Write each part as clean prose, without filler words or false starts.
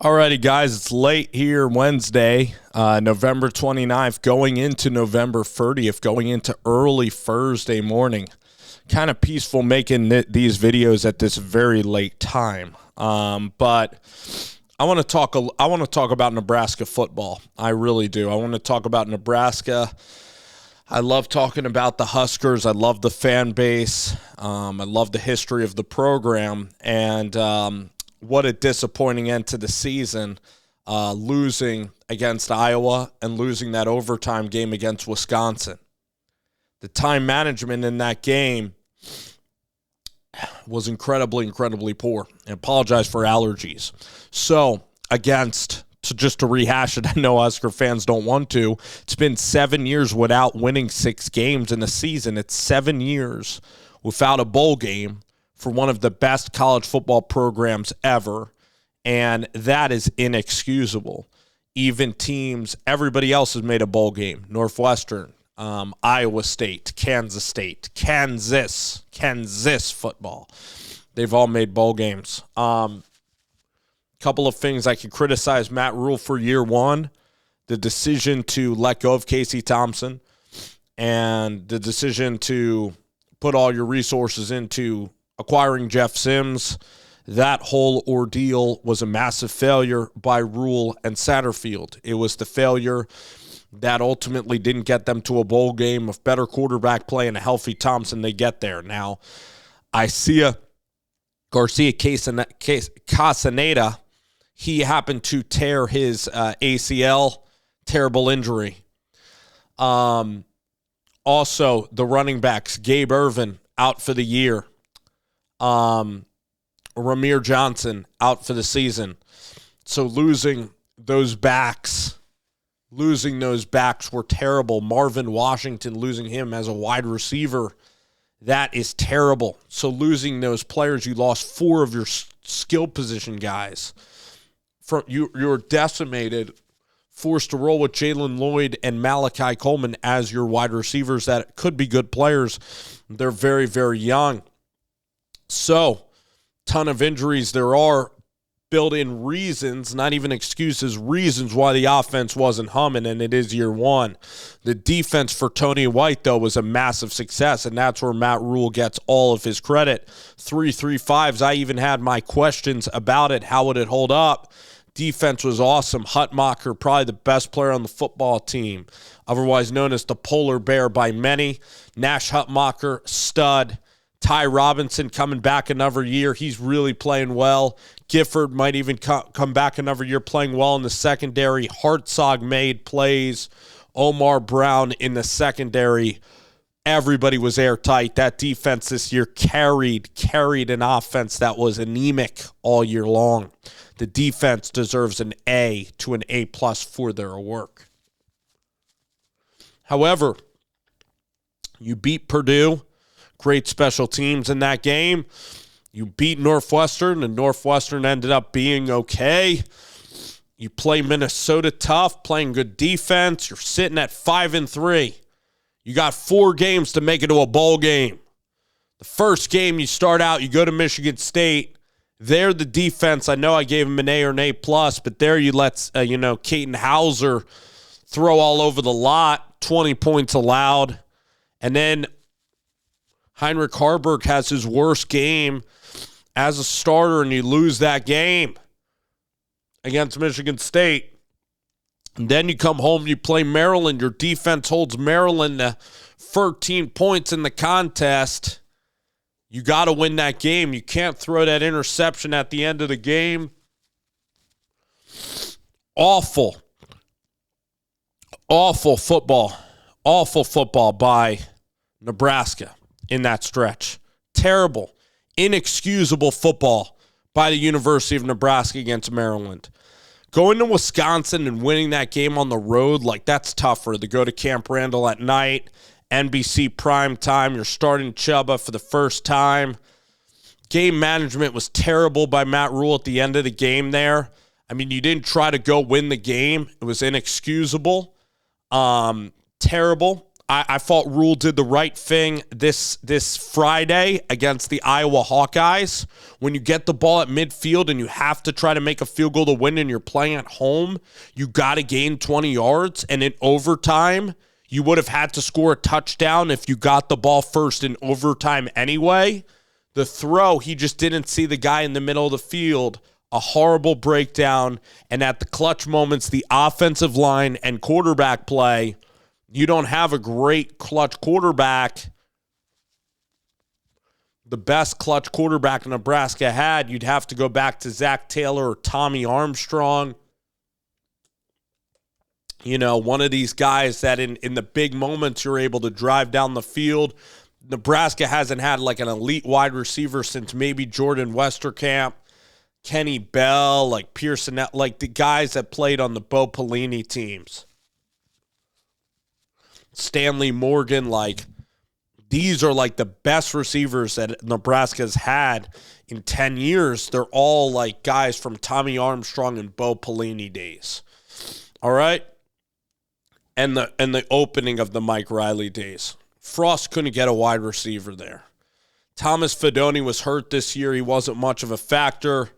Alrighty, guys, it's late here Wednesday, November 29th, going into November 30th, going into early Thursday morning. Kind of peaceful making these videos at this very late time. But I want to talk about Nebraska football. I really do. I want to talk about Nebraska. I love talking about the Huskers. I love the fan base. I love the history of the program. And what a disappointing end to the season, losing against Iowa and losing that overtime game against Wisconsin. The time management in that game was incredibly, incredibly poor. I apologize for allergies. So, just to rehash it, I know Husker fans don't want to. It's been 7 years without winning 6 games in a season. It's 7 years without a bowl game for one of the best college football programs ever, and that is inexcusable. Even teams, everybody else has made a bowl game. Northwestern, Iowa State, Kansas football. They've all made bowl games. Couple of things I could criticize Matt Rhule for year one, the decision to let go of Casey Thompson and the decision to put all your resources into acquiring Jeff Sims. That whole ordeal was a massive failure by Rhule and Satterfield. It was the failure that ultimately didn't get them to a bowl game. With better quarterback play and a healthy Thompson, they get there. Now, Garcia Castaneda, he happened to tear his ACL. Terrible injury. Also, the running backs, Gabe Ervin, out for the year. Ramir Johnson out for the season. So losing those backs were terrible. Marvin Washington, losing him as a wide receiver, that is terrible. So losing those players, you lost 4 of your skill position guys. You're decimated, forced to roll with Jalen Lloyd and Malachi Coleman as your wide receivers that could be good players. They're very, very young. So, ton of injuries. There are built-in reasons, not even excuses, reasons why the offense wasn't humming, and it is year one. The defense for Tony White, though, was a massive success, and that's where Matt Rhule gets all of his credit. 3-3-5s, I even had my questions about it. How would it hold up? Defense was awesome. Hutmacher, probably the best player on the football team, otherwise known as the polar bear by many. Nash Hutmacher, stud. Ty Robinson coming back another year. He's really playing well. Gifford might even come back another year playing well in the secondary. Hartzog made plays. Omar Brown in the secondary. Everybody was airtight. That defense this year carried an offense that was anemic all year long. The defense deserves an A to an A+ for their work. However, you beat Purdue. Great special teams in that game. You beat Northwestern, and Northwestern ended up being okay. You play Minnesota tough, playing good defense. You're sitting at 5-3. You got 4 games to make it to a bowl game. The first game you start out, you go to Michigan State. There, the defense, I know I gave them an A or an A+, but there you let, Kaelin Hauser throw all over the lot, 20 points allowed. And then Heinrich Harburg has his worst game as a starter, and you lose that game against Michigan State. And then you come home, you play Maryland. Your defense holds Maryland to 13 points in the contest. You got to win that game. You can't throw that interception at the end of the game. Awful football. Awful football by Nebraska in that stretch. Terrible, inexcusable football by the University of Nebraska against Maryland. Going to Wisconsin and winning that game on the road, that's tougher. To go to Camp Randall at night, NBC prime time, you're starting Chuba for the first time. Game management was terrible by Matt Rhule at the end of the game there. I mean, you didn't try to go win the game. It was inexcusable. Terrible. I thought Rhule did the right thing this Friday against the Iowa Hawkeyes. When you get the ball at midfield and you have to try to make a field goal to win and you're playing at home, you got to gain 20 yards. And in overtime, you would have had to score a touchdown if you got the ball first in overtime anyway. The throw, he just didn't see the guy in the middle of the field. A horrible breakdown. And at the clutch moments, the offensive line and quarterback play, you don't have a great clutch quarterback. The best clutch quarterback Nebraska had, you'd have to go back to Zach Taylor or Tommy Armstrong. You know, one of these guys that in the big moments you're able to drive down the field. Nebraska hasn't had like an elite wide receiver since maybe Jordan Westerkamp, Kenny Bell, like Pearson, like the guys that played on the Bo Pelini teams. Stanley Morgan, like these are like the best receivers that Nebraska's had in 10 years. They're all like guys from Tommy Armstrong and Bo Pelini days. All right? And the opening of the Mike Riley days. Frost couldn't get a wide receiver there. Thomas Fedoni was hurt this year. He wasn't much of a factor.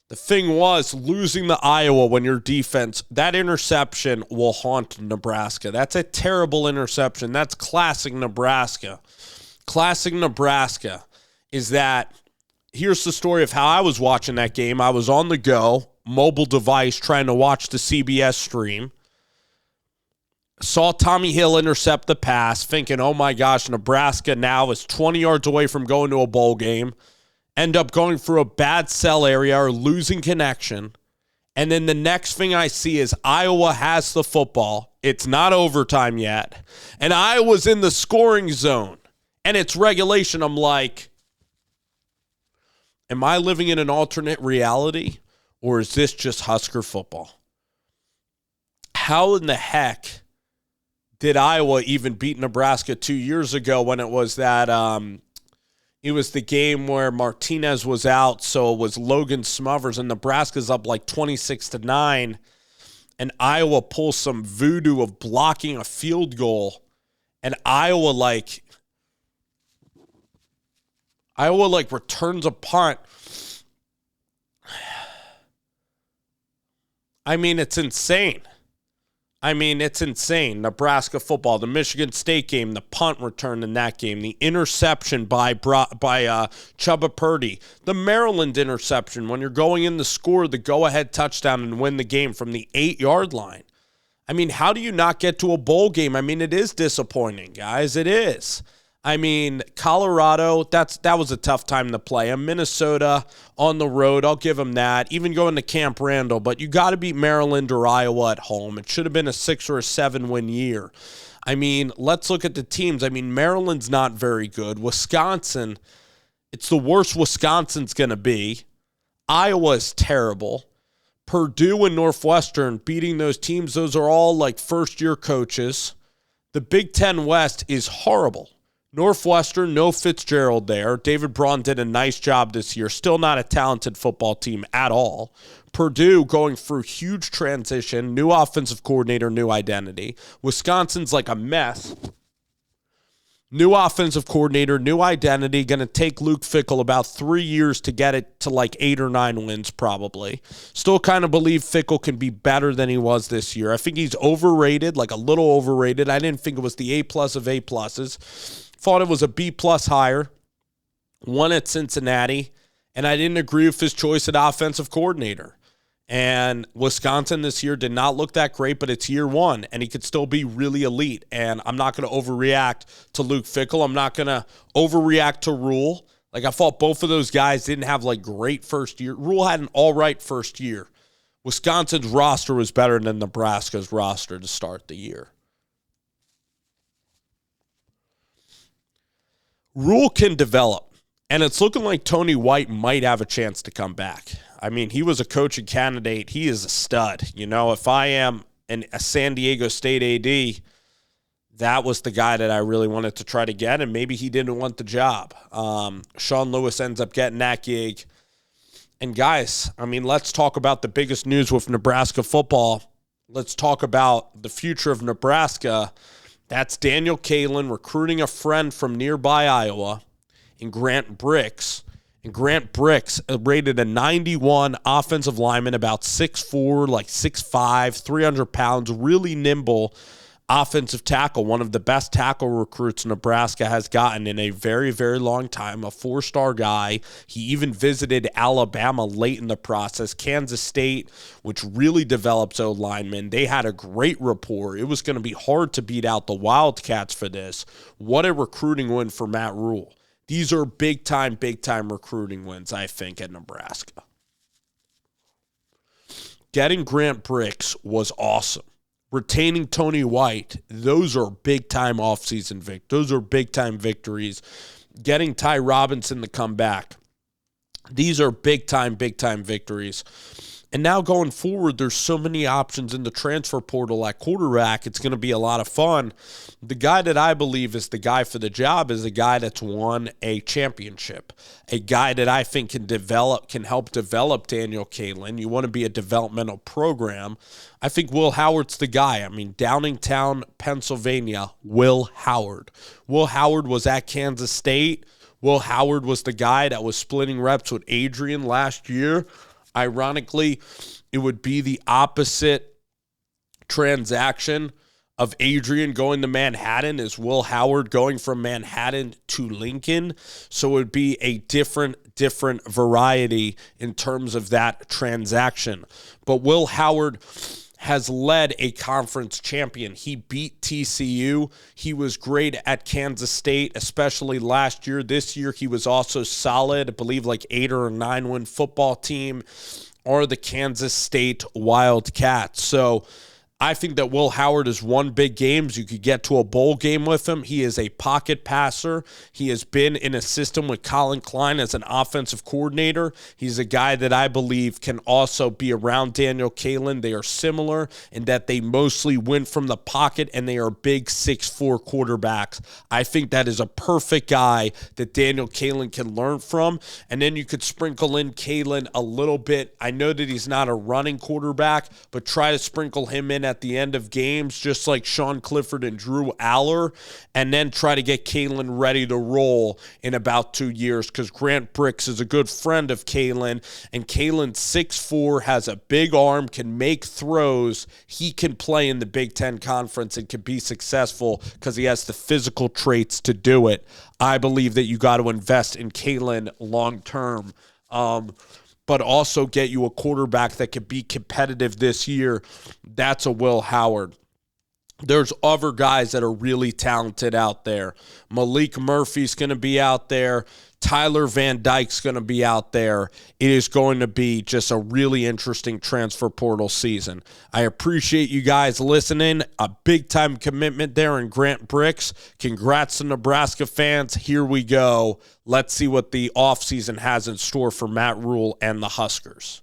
The thing was, losing to Iowa when your defense, that interception will haunt Nebraska. That's a terrible interception. That's classic Nebraska. Classic Nebraska is that, here's the story of how I was watching that game. I was on the go, mobile device, trying to watch the CBS stream. Saw Tommy Hill intercept the pass, thinking, oh my gosh, Nebraska now is 20 yards away from going to a bowl game. End up going through a bad cell area or losing connection. And then the next thing I see is Iowa has the football. It's not overtime yet. And Iowa's in the scoring zone. And it's regulation. I'm like, am I living in an alternate reality? Or is this just Husker football? How in the heck did Iowa even beat Nebraska 2 years ago when it was that it was the game where Martinez was out, so it was Logan Smothers, and Nebraska's up like 26-9, and Iowa pulls some voodoo of blocking a field goal, and Iowa returns a punt. I mean, it's insane. Nebraska football, the Michigan State game, the punt return in that game, the interception by Chubba Purdy, the Maryland interception when you're going in to score the go-ahead touchdown and win the game from the 8-yard line. I mean, how do you not get to a bowl game? I mean, it is disappointing, guys. It is. I mean, Colorado, that was a tough time to play. And Minnesota on the road, I'll give them that. Even going to Camp Randall, but you got to beat Maryland or Iowa at home. It should have been a 6 or a 7 win year. I mean, let's look at the teams. I mean, Maryland's not very good. Wisconsin, it's the worst Wisconsin's going to be. Iowa is terrible. Purdue and Northwestern, beating those teams, those are all like first-year coaches. The Big Ten West is horrible. Northwestern, no Fitzgerald there. David Braun did a nice job this year. Still not a talented football team at all. Purdue going through huge transition, new offensive coordinator, new identity. Wisconsin's like a mess. New offensive coordinator, new identity. Going to take Luke Fickell about 3 years to get it to like 8 or 9 wins probably. Still kind of believe Fickell can be better than he was this year. I think he's overrated, like a little overrated. I didn't think it was the A+ of A+. Thought it was a B+ hire. Won at Cincinnati. And I didn't agree with his choice at offensive coordinator. And Wisconsin this year did not look that great, but it's year one, and he could still be really elite. And I'm not going to overreact to Luke Fickell. I'm not going to overreact to Rhule. Like, I thought both of those guys didn't have, like, great first year. Rhule had an all-right first year. Wisconsin's roster was better than Nebraska's roster to start the year. Rhule can develop, and it's looking like Tony White might have a chance to come back. I mean, he was a coaching candidate. He is a stud. You know, if I am a San Diego State AD, that was the guy that I really wanted to try to get, and maybe he didn't want the job. Sean Lewis ends up getting that gig. And guys, I mean, let's talk about the biggest news with Nebraska football. Let's talk about the future of Nebraska. That's Daniel Kaelin recruiting a friend from nearby Iowa in Grant Brix. And Grant Brix rated a 91 offensive lineman, about 6'4", like 6'5", 300 pounds, really nimble offensive tackle, one of the best tackle recruits Nebraska has gotten in a very, very long time, a 4-star guy. He even visited Alabama late in the process. Kansas State, which really develops O-linemen, they had a great rapport. It was going to be hard to beat out the Wildcats for this. What a recruiting win for Matt Rhule. These are big-time recruiting wins, I think, at Nebraska. Getting Grant Brix was awesome. Retaining Tony White, those are big-time offseason victories. Those are big-time victories. Getting Ty Robinson to come back, these are big-time victories. And now going forward, there's so many options in the transfer portal at quarterback. It's going to be a lot of fun. The guy that I believe is the guy for the job is a guy that's won a championship, a guy that I think can help develop Daniel Kaelin. You want to be a developmental program. I think Will Howard's the guy. I mean, Downingtown, Pennsylvania, Will Howard. Will Howard was at Kansas State. Will Howard was the guy that was splitting reps with Adrian last year. Ironically, it would be the opposite transaction of Adrian going to Manhattan as Will Howard going from Manhattan to Lincoln. So it would be a different variety in terms of that transaction. But Will Howard has led a conference champion. He beat TCU. He was great at Kansas State, especially last year. This year, he was also solid. I believe like 8 or 9 win football team are the Kansas State Wildcats. So I think that Will Howard has won big games. You could get to a bowl game with him. He is a pocket passer. He has been in a system with Colin Klein as an offensive coordinator. He's a guy that I believe can also be around Daniel Kaelin. They are similar in that they mostly win from the pocket and they are big 6'4" quarterbacks. I think that is a perfect guy that Daniel Kaelin can learn from. And then you could sprinkle in Kaelin a little bit. I know that he's not a running quarterback, but try to sprinkle him in at the end of games, just like Sean Clifford and Drew Aller, and then try to get Kaelin ready to roll in about 2 years, because Grant Brix is a good friend of Kaelin, and Kaelin's 6'4", has a big arm, can make throws. He can play in the Big Ten Conference and can be successful because he has the physical traits to do it. I believe that you got to invest in Kaelin long term. But also get you a quarterback that could be competitive this year. That's a Will Howard. There's other guys that are really talented out there. Malik Murphy's going to be out there. Tyler Van Dyke's going to be out there. It is going to be just a really interesting transfer portal season. I appreciate you guys listening. A big-time commitment there in Grant Brix. Congrats to Nebraska fans. Here we go. Let's see what the offseason has in store for Matt Rhule and the Huskers.